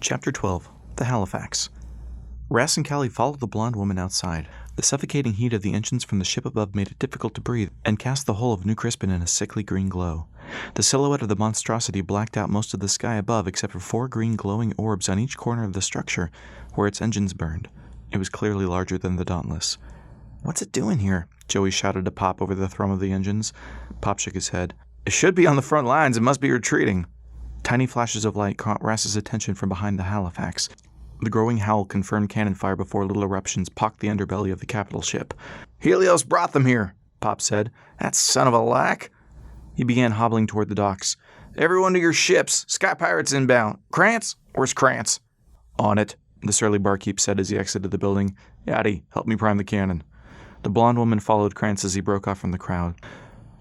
Chapter 12. The Halifax. Ras and Callie followed the blonde woman outside. The suffocating heat of the engines from the ship above made it difficult to breathe and cast the whole of New Crispin in a sickly green glow. The silhouette of the monstrosity blacked out most of the sky above except for 4 green glowing orbs on each corner of the structure where its engines burned. It was clearly larger than the Dauntless. "What's it doing here?" Joey shouted to Pop over the thrum of the engines. Pop shook his head. "It should be on the front lines. It must be retreating." Tiny flashes of light caught Ras's attention from behind the Halifax. The growing howl confirmed cannon fire before little eruptions pocked the underbelly of the capital ship. "Helios brought them here," Pop said. "That son of a lack." He began hobbling toward the docks. "Everyone to your ships. Sky Pirates inbound. Krantz? Where's Krantz?" "On it," the surly barkeep said as he exited the building. "Yaddy, help me prime the cannon." The blonde woman followed Krantz as he broke off from the crowd.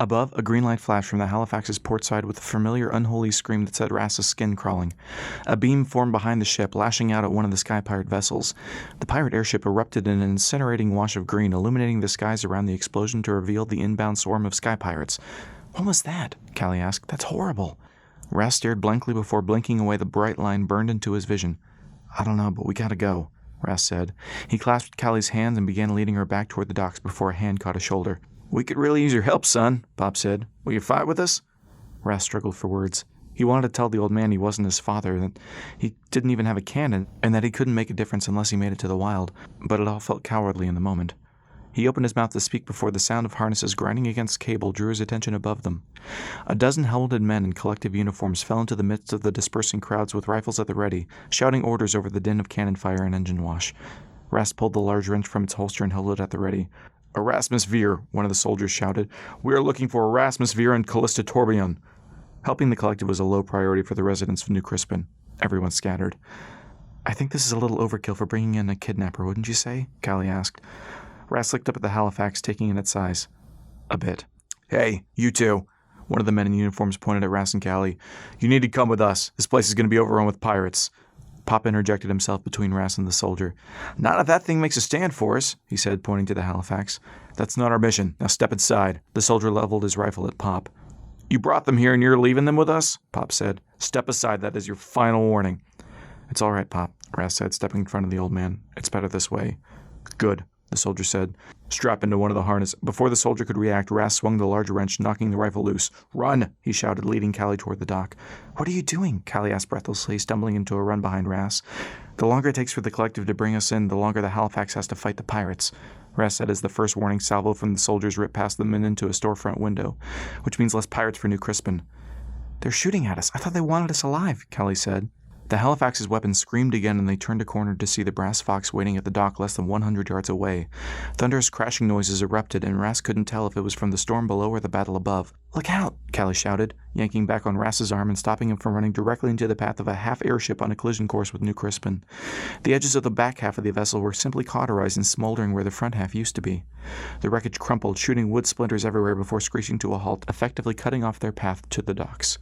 Above, a green light flashed from the Halifax's port side with a familiar unholy scream that set Ras's skin crawling. A beam formed behind the ship, lashing out at one of the Sky Pirate vessels. The pirate airship erupted in an incinerating wash of green, illuminating the skies around the explosion to reveal the inbound swarm of Sky Pirates. "What was that?" Callie asked. "That's horrible." Ras stared blankly before blinking away the bright line burned into his vision. "I don't know, but we gotta go," Ras said. He clasped Callie's hands and began leading her back toward the docks before a hand caught his shoulder. "We could really use your help, son," Pop said. "Will you fight with us?" Ras struggled for words. He wanted to tell the old man he wasn't his father, that he didn't even have a cannon, and that he couldn't make a difference unless he made it to the wild, but it all felt cowardly in the moment. He opened his mouth to speak before the sound of harnesses grinding against cable drew his attention above them. A dozen helmeted men in collective uniforms fell into the midst of the dispersing crowds with rifles at the ready, shouting orders over the din of cannon fire and engine wash. Ras pulled the large wrench from its holster and held it at the ready. "Erasmus Veer," one of the soldiers shouted. "We are looking for Erasmus Veer and Callista Torbjorn." Helping the collective was a low priority for the residents of New Crispin. Everyone scattered. "I think this is a little overkill for bringing in a kidnapper, wouldn't you say?" Callie asked. Ras looked up at the Halifax, taking in its size. "A bit." "Hey, you two," one of the men in uniforms pointed at Ras and Callie. "You need to come with us. This place is going to be overrun with pirates." Pop interjected himself between Ras and the soldier. "Not if that thing makes a stand for us," he said, pointing to the Halifax. "That's not our mission. Now step inside." The soldier leveled his rifle at Pop. "You brought them here and you're leaving them with us?" Pop said. "Step aside. That is your final warning." "It's all right, Pop," Ras said, stepping in front of the old man. "It's better this way." "Good," the soldier said. "Strap into one of the harness." Before the soldier could react, Ras swung the large wrench, knocking the rifle loose. "Run!" he shouted, leading Callie toward the dock. "What are you doing?" Callie asked breathlessly, stumbling into a run behind Ras. "The longer it takes for the collective to bring us in, the longer the Halifax has to fight the pirates," Ras said as the first warning salvo from the soldiers ripped past them and into a storefront window. "Which means less pirates for New Crispin." "They're shooting at us. I thought they wanted us alive," Callie said. The Halifax's weapons screamed again, and they turned a corner to see the brass fox waiting at the dock less than 100 yards away. Thunderous crashing noises erupted, and Ras couldn't tell if it was from the storm below or the battle above. "Look out!" Callie shouted, yanking back on Ras's arm and stopping him from running directly into the path of a half-airship on a collision course with New Crispin. The edges of the back half of the vessel were simply cauterized and smoldering where the front half used to be. The wreckage crumpled, shooting wood splinters everywhere before screeching to a halt, effectively cutting off their path to the docks.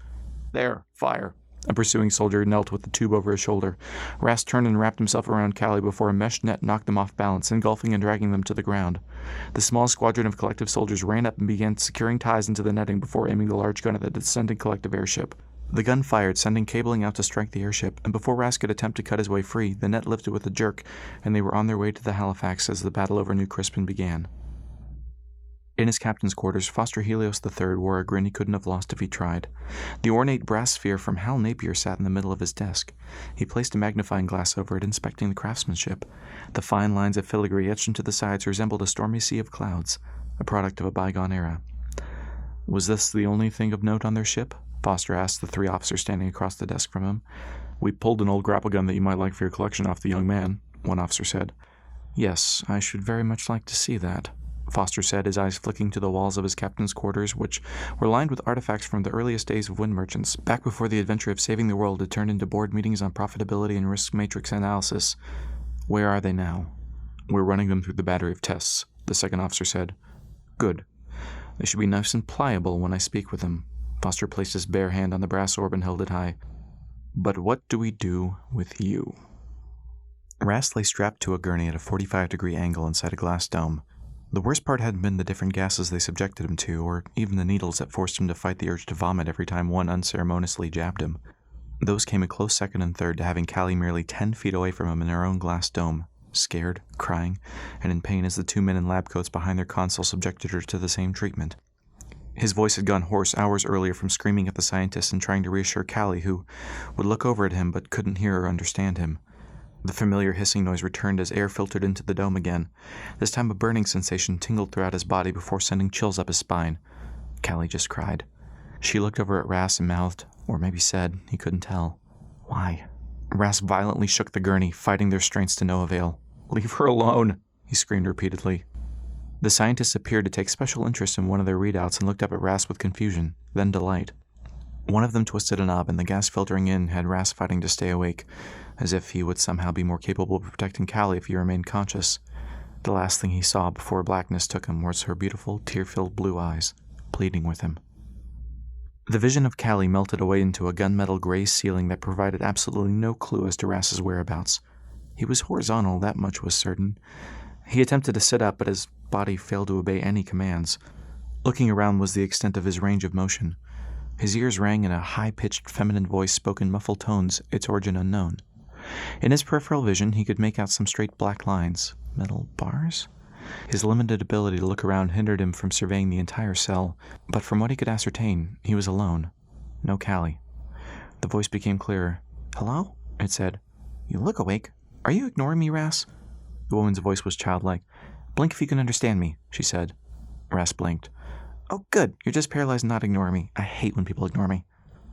"There, fire!" A pursuing soldier knelt with the tube over his shoulder. Ras turned and wrapped himself around Callie before a mesh net knocked them off balance, engulfing and dragging them to the ground. The small squadron of collective soldiers ran up and began securing ties into the netting before aiming the large gun at the descending collective airship. The gun fired, sending cabling out to strike the airship, and before Ras could attempt to cut his way free, the net lifted with a jerk, and they were on their way to the Halifax as the battle over New Crispin began. In his captain's quarters, Foster Helios III wore a grin he couldn't have lost if he tried. The ornate brass sphere from Hal Napier sat in the middle of his desk. He placed a magnifying glass over it, inspecting the craftsmanship. The fine lines of filigree etched into the sides resembled a stormy sea of clouds, a product of a bygone era. "Was this the only thing of note on their ship?" Foster asked the 3 officers standing across the desk from him. "We pulled an old grapple gun that you might like for your collection off the young man," one officer said. "Yes, I should very much like to see that," Foster said, his eyes flicking to the walls of his captain's quarters, which were lined with artifacts from the earliest days of wind merchants, back before the adventure of saving the world had turned into board meetings on profitability and risk matrix analysis. "Where are they now?" "We're running them through the battery of tests," the second officer said. "Good. They should be nice and pliable when I speak with them." Foster placed his bare hand on the brass orb and held it high. "But what do we do with you?" Ras lay strapped to a gurney at a 45-degree angle inside a glass dome. The worst part hadn't been the different gases they subjected him to, or even the needles that forced him to fight the urge to vomit every time one unceremoniously jabbed him. Those came a close second and third to having Callie merely 10 feet away from him in her own glass dome, scared, crying, and in pain as the 2 men in lab coats behind their console subjected her to the same treatment. His voice had gone hoarse hours earlier from screaming at the scientist and trying to reassure Callie, who would look over at him but couldn't hear or understand him. The familiar hissing noise returned as air filtered into the dome again. This time a burning sensation tingled throughout his body before sending chills up his spine. Callie just cried. She looked over at Ras and mouthed, or maybe said, he couldn't tell, "Why?" Ras violently shook the gurney, fighting their strengths to no avail. "Leave her alone," he screamed repeatedly. The scientists appeared to take special interest in one of their readouts and looked up at Ras with confusion, then delight. One of them twisted a knob, and the gas filtering in had Ras fighting to stay awake, as if he would somehow be more capable of protecting Callie if he remained conscious. The last thing he saw before blackness took him was her beautiful, tear-filled blue eyes, pleading with him. The vision of Callie melted away into a gunmetal gray ceiling that provided absolutely no clue as to Ras's whereabouts. He was horizontal, that much was certain. He attempted to sit up, but his body failed to obey any commands. Looking around was the extent of his range of motion. His ears rang in a high-pitched feminine voice spoken in muffled tones, its origin unknown. In his peripheral vision, he could make out some straight black lines. Metal bars? His limited ability to look around hindered him from surveying the entire cell, but from what he could ascertain, he was alone. No Callie. The voice became clearer. "Hello?" it said. "You look awake. Are you ignoring me, Ras?" The woman's voice was childlike. "Blink if you can understand me," she said. Ras blinked. "Oh, good. You're just paralyzed and not ignoring me. I hate when people ignore me."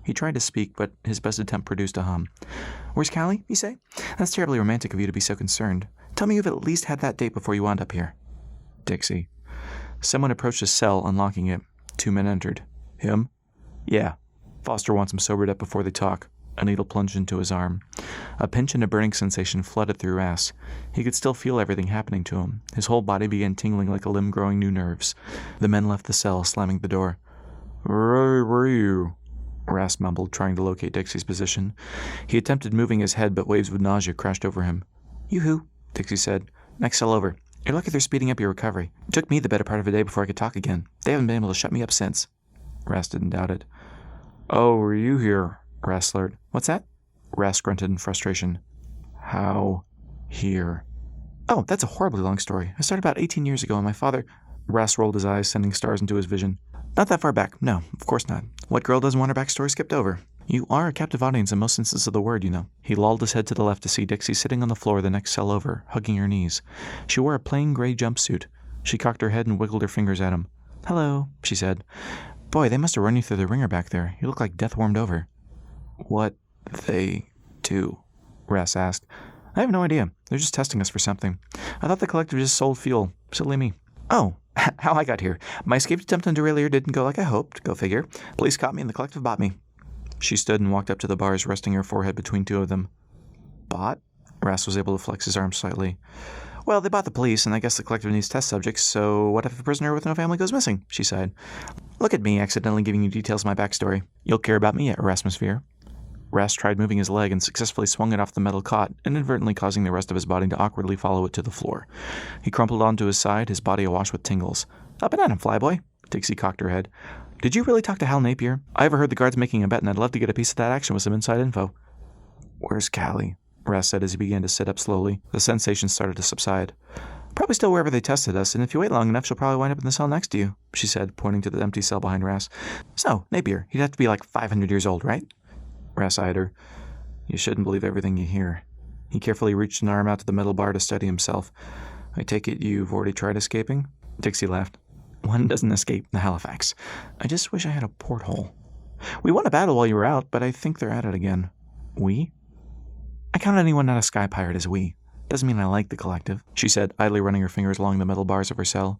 He tried to speak, but his best attempt produced a hum. "Where's Callie, you say? That's terribly romantic of you to be so concerned. Tell me you've at least had that date before you wound up here." Dixie. Someone approached his cell, unlocking it. 2 men entered. "Him?" "Yeah. Foster wants him sobered up before they talk." A needle plunged into his arm. A pinch and a burning sensation flooded through Ras. He could still feel everything happening to him. His whole body began tingling like a limb growing new nerves. The men left the cell, slamming the door. "Where were you?" Ras mumbled, trying to locate Dixie's position. He attempted moving his head, but waves of nausea crashed over him. "Yoo-hoo," Dixie said. "Next cell over. You're lucky they're speeding up your recovery. It took me the better part of a day before I could talk again. They haven't been able to shut me up since." Ras didn't doubt it. "Oh, were you here?" Ras slurred. "What's that?" Ras grunted in frustration. "How here?" "Oh, that's a horribly long story. I started about 18 years ago, and my father—" Ras rolled his eyes, sending stars into his vision. "Not that far back. No, of course not. What girl doesn't want her backstory skipped over? You are a captive audience in most senses of the word, you know." He lolled his head to the left to see Dixie sitting on the floor the next cell over, hugging her knees. She wore a plain gray jumpsuit. She cocked her head and wiggled her fingers at him. "Hello," she said. "Boy, they must have run you through the ringer back there. You look like death warmed over." "What they do?" Ras asked. "I have no idea. They're just testing us for something. I thought the collective just sold fuel. Silly me. Oh, how I got here. My escaped attempt on derailleur didn't go like I hoped. Go figure. Police caught me and the collective bought me." She stood and walked up to the bars, resting her forehead between 2 of them. "Bought?" Ras was able to flex his arm slightly. "Well, they bought the police, and I guess the collective needs test subjects, so what if a prisoner with no family goes missing?" she sighed. "Look at me, accidentally giving you details of my backstory. You'll care about me at Erasmosphere." Ras tried moving his leg and successfully swung it off the metal cot, inadvertently causing the rest of his body to awkwardly follow it to the floor. He crumpled onto his side, his body awash with tingles. "Up and at him, flyboy." Dixie cocked her head. "Did you really talk to Hal Napier? I overheard the guards making a bet, and I'd love to get a piece of that action with some inside info." "Where's Callie?" Ras said as he began to sit up slowly. The sensation started to subside. "Probably still wherever they tested us, and if you wait long enough, she'll probably wind up in the cell next to you," she said, pointing to the empty cell behind Ras. "So, Napier, he'd have to be like 500 years old, right?" Ras eyed her. "You shouldn't believe everything you hear." He carefully reached an arm out to the metal bar to steady himself. "I take it you've already tried escaping?" Dixie laughed. "One doesn't escape the Halifax. I just wish I had a porthole. We won a battle while you were out, but I think they're at it again." "We?" "I count anyone not a sky pirate as we. Doesn't mean I like the collective," she said, idly running her fingers along the metal bars of her cell.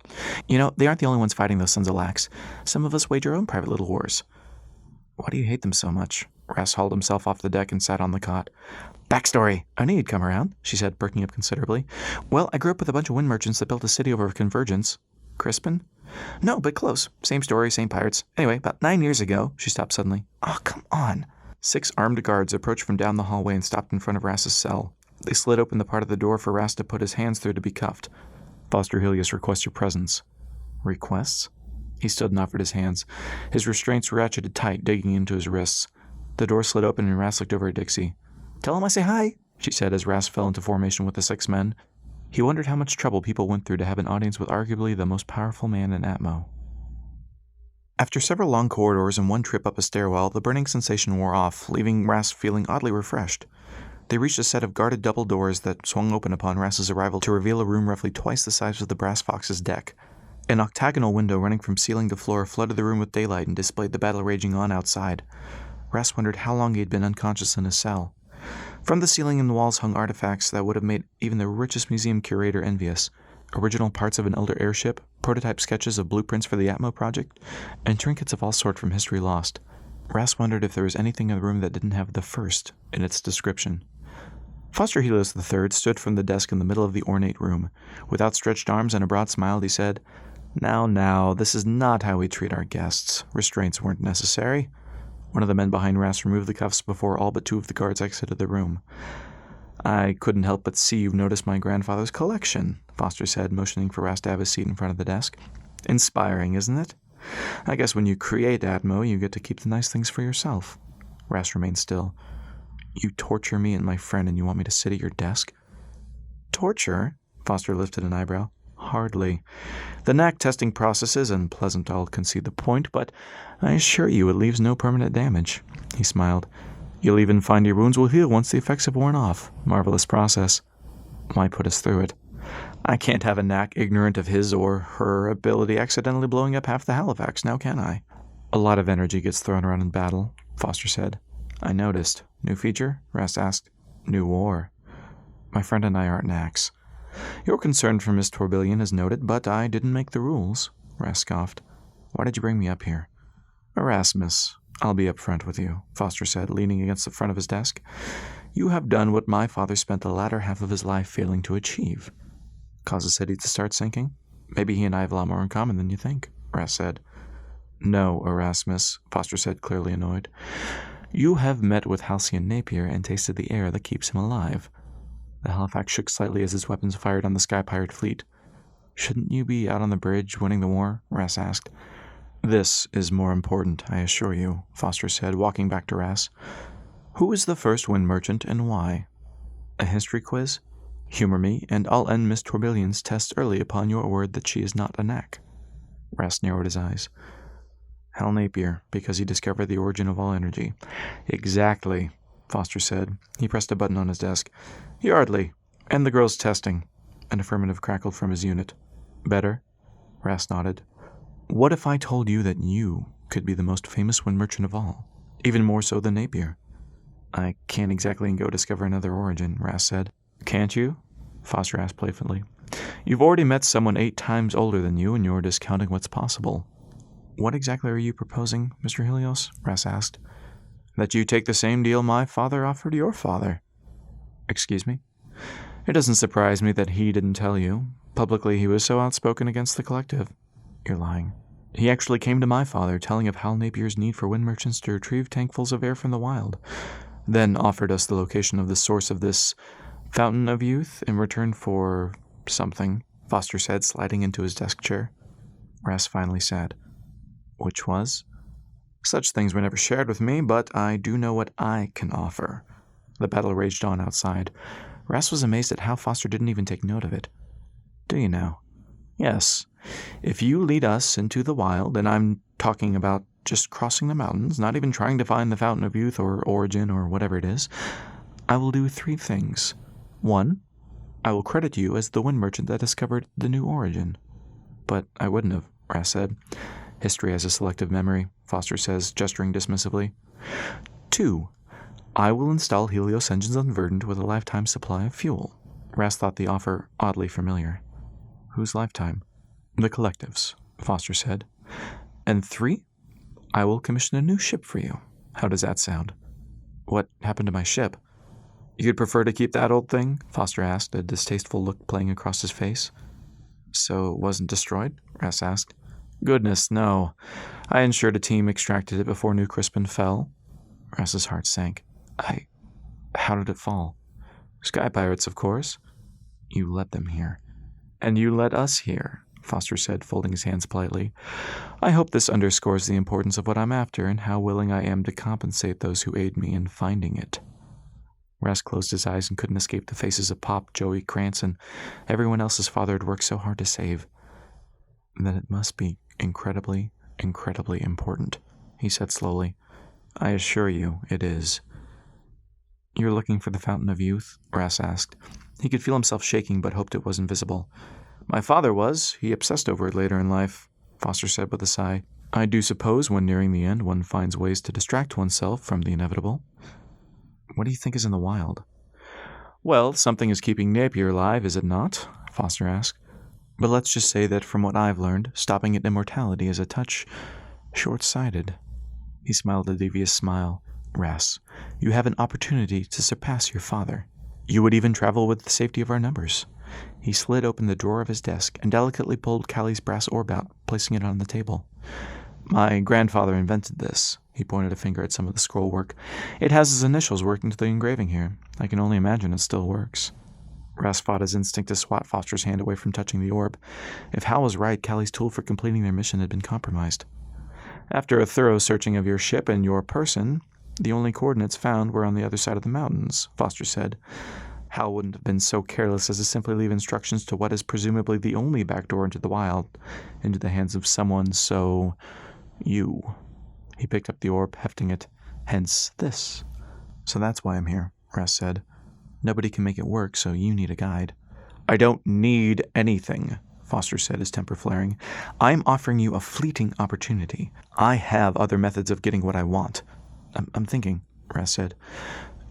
"You know, they aren't the only ones fighting those sons of Lax. Some of us wage our own private little wars." "Why do you hate them so much?" Ras hauled himself off the deck and sat on the cot. "Backstory. I knew you'd come around," she said, perking up considerably. "Well, I grew up with a bunch of wind merchants that built a city over Convergence." "Crispin?" "No, but close. Same story, same pirates. Anyway, about 9 years ago," she stopped suddenly. "Oh, come on." 6 armed guards approached from down the hallway and stopped in front of Ras's cell. They slid open the part of the door for Ras to put his hands through to be cuffed. "Foster Helios requests your presence." "Requests?" He stood and offered his hands. His restraints ratcheted tight, digging into his wrists. The door slid open and Ras looked over at Dixie. "Tell him I say hi," she said as Ras fell into formation with the 6 men. He wondered how much trouble people went through to have an audience with arguably the most powerful man in Atmo. After several long corridors and one trip up a stairwell, the burning sensation wore off, leaving Ras feeling oddly refreshed. They reached a set of guarded double doors that swung open upon Ras's arrival to reveal a room roughly twice the size of the Brass Fox's deck. An octagonal window running from ceiling to floor flooded the room with daylight and displayed the battle raging on outside. Ras wondered how long he had been unconscious in his cell. From the ceiling and the walls hung artifacts that would have made even the richest museum curator envious. Original parts of an elder airship, prototype sketches of blueprints for the Atmo Project, and trinkets of all sorts from history lost. Ras wondered if there was anything in the room that didn't have the first in its description. Foster Helios III stood from the desk in the middle of the ornate room. With outstretched arms and a broad smile, he said, Now, this is not how we treat our guests. Restraints weren't necessary." One of the men behind Ras removed the cuffs before all but 2 of the guards exited the room. "I couldn't help but see you've noticed my grandfather's collection," Foster said, motioning for Ras to have a seat in front of the desk. "Inspiring, isn't it? I guess when you create Atmo, you get to keep the nice things for yourself." Ras remained still. "You torture me and my friend and you want me to sit at your desk?" "Torture?" Foster lifted an eyebrow. "Hardly. The knack testing process is unpleasant, I'll concede the point, but I assure you it leaves no permanent damage." He smiled. "You'll even find your wounds will heal once the effects have worn off. Marvelous process. Why put us through it? I can't have a knack ignorant of his or her ability accidentally blowing up half the Halifax, now can I?" "A lot of energy gets thrown around in battle," Foster said. "I noticed. New feature?" Ras asked. "New war. My friend and I aren't knacks. Your concern for Miss Torbillion is noted, but I didn't make the rules," Ras scoffed. "Why did you bring me up here?" "Erasmus, I'll be up front with you," Foster said, leaning against the front of his desk. "You have done what my father spent the latter half of his life failing to achieve." "Cause the city to start sinking? Maybe he and I have a lot more in common than you think," Ras said. "No, Erasmus," Foster said, clearly annoyed. "You have met with Halcyon Napier and tasted the air that keeps him alive." The Halifax shook slightly as his weapons fired on the Sky Pirate fleet. "Shouldn't you be out on the bridge winning the war?" Ras asked. "This is more important, I assure you," Foster said, walking back to Ras. "Who is the first wind merchant and why?" "A history quiz? Humor me, and I'll end Miss Torbillion's test early upon your word that she is not a knack." Ras narrowed his eyes. "Hal Napier, because he discovered the origin of all energy." "Exactly," Foster said. He pressed a button on his desk. "Yardley, end the girls' testing." An affirmative crackled from his unit. "Better?" Ras nodded. "What if I told you that you could be the most famous wind merchant of all, even more so than Napier?" "I can't exactly go discover another origin," Ras said. "Can't you?" Foster asked playfully. "You've already met someone 8 times older than you, and you're discounting what's possible." "What exactly are you proposing, Mr. Helios?" Ras asked. "That you take the same deal my father offered your father." "Excuse me?" "It doesn't surprise me that he didn't tell you. Publicly, he was so outspoken against the collective." "You're lying." "He actually came to my father, telling of Hal Napier's need for wind merchants to retrieve tankfuls of air from the wild, then offered us the location of the source of this fountain of youth in return for something," Foster said, sliding into his desk chair. Ras finally said, "Which was?" "Such things were never shared with me, but I do know what I can offer." The battle raged on outside. Ras was amazed at how Foster didn't even take note of it. "Do you now?" "Yes. If you lead us into the wild, and I'm talking about just crossing the mountains, not even trying to find the Fountain of Youth or Origin or whatever it is, I will do 3 things. 1, I will credit you as the wind merchant that discovered the new origin." "But I wouldn't have," Ras said. "History has a selective memory," Foster says, gesturing dismissively. 2, I will install Helios engines on Verdant with a lifetime supply of fuel." Ras thought the offer oddly familiar. "Whose lifetime?" "The collective's," Foster said. "And 3, I will commission a new ship for you. How does that sound?" "What happened to my ship?" "You'd prefer to keep that old thing?" Foster asked, a distasteful look playing across his face. "So it wasn't destroyed?" Ras asked. "Goodness, no. I ensured a team extracted it before New Crispin fell." Ras's heart sank. How did it fall?" "Sky Pirates, of course." "You let them here." "And you let us here," Foster said, folding his hands politely. I hope this underscores the importance of what I'm after and how willing I am to compensate those who aid me in finding it. Ras closed his eyes and couldn't escape the faces of Pop, Joey, Krantz, and everyone else his father had worked so hard to save. Then it must be incredibly, incredibly important, he said slowly. I assure you, it is. You're looking for the Fountain of Youth? Ras asked. He could feel himself shaking, but hoped it wasn't visible. My father was. He obsessed over it later in life, Foster said with a sigh. I do suppose when nearing the end one finds ways to distract oneself from the inevitable. What do you think is in the wild? Well, something is keeping Napier alive, is it not? Foster asked. But let's just say that from what I've learned, stopping at immortality is a touch short-sighted. He smiled a devious smile. Ras, you have an opportunity to surpass your father. You would even travel with the safety of our numbers. He slid open the drawer of his desk and delicately pulled Callie's brass orb out, placing it on the table. My grandfather invented this. He pointed a finger at some of the scroll work. It has his initials worked into the engraving here. I can only imagine it still works. Ras fought his instinct to swat Foster's hand away from touching the orb. If Hal was right, Callie's tool for completing their mission had been compromised. After a thorough searching of your ship and your person, the only coordinates found were on the other side of the mountains, Foster said. Hal wouldn't have been so careless as to simply leave instructions to what is presumably the only back door into the wild, into the hands of someone so... you. He picked up the orb, hefting it. Hence this. So that's why I'm here, Ras said. Nobody can make it work, so you need a guide. I don't need anything, Foster said, his temper flaring. I'm offering you a fleeting opportunity. I have other methods of getting what I want. I'm thinking, Ras said.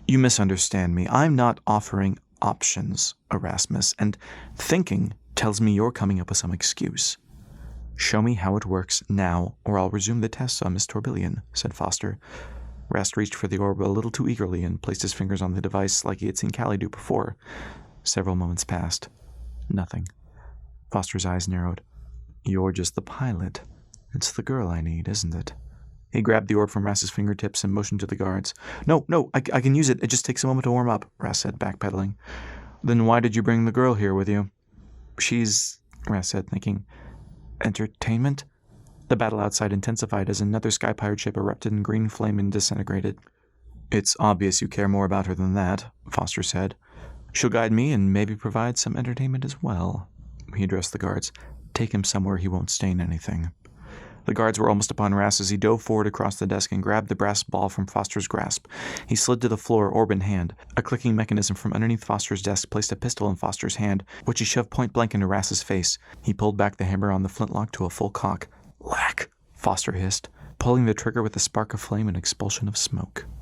You misunderstand me. I'm not offering options, Erasmus, and thinking tells me you're coming up with some excuse. Show me how it works now, or I'll resume the tests on Miss Tourbillon, said Foster. Rast reached for the orb a little too eagerly and placed his fingers on the device like he had seen Callie do before. Several moments passed. Nothing. Foster's eyes narrowed. You're just the pilot. It's the girl I need, isn't it? He grabbed the orb from Rast's fingertips and motioned to the guards. No, I can use it. It just takes a moment to warm up, Rast said, backpedaling. Then why did you bring the girl here with you? She's, Rast said, thinking, entertainment? The battle outside intensified as another sky pirate ship erupted in green flame and disintegrated. It's obvious you care more about her than that, Foster said. She'll guide me and maybe provide some entertainment as well. He addressed the guards. Take him somewhere he won't stain anything. The guards were almost upon Rast as he dove forward across the desk and grabbed the brass ball from Foster's grasp. He slid to the floor, orb in hand. A clicking mechanism from underneath Foster's desk placed a pistol in Foster's hand, which he shoved point-blank into Rast's face. He pulled back the hammer on the flintlock to a full cock. Lack, Foster hissed, pulling the trigger with a spark of flame and expulsion of smoke.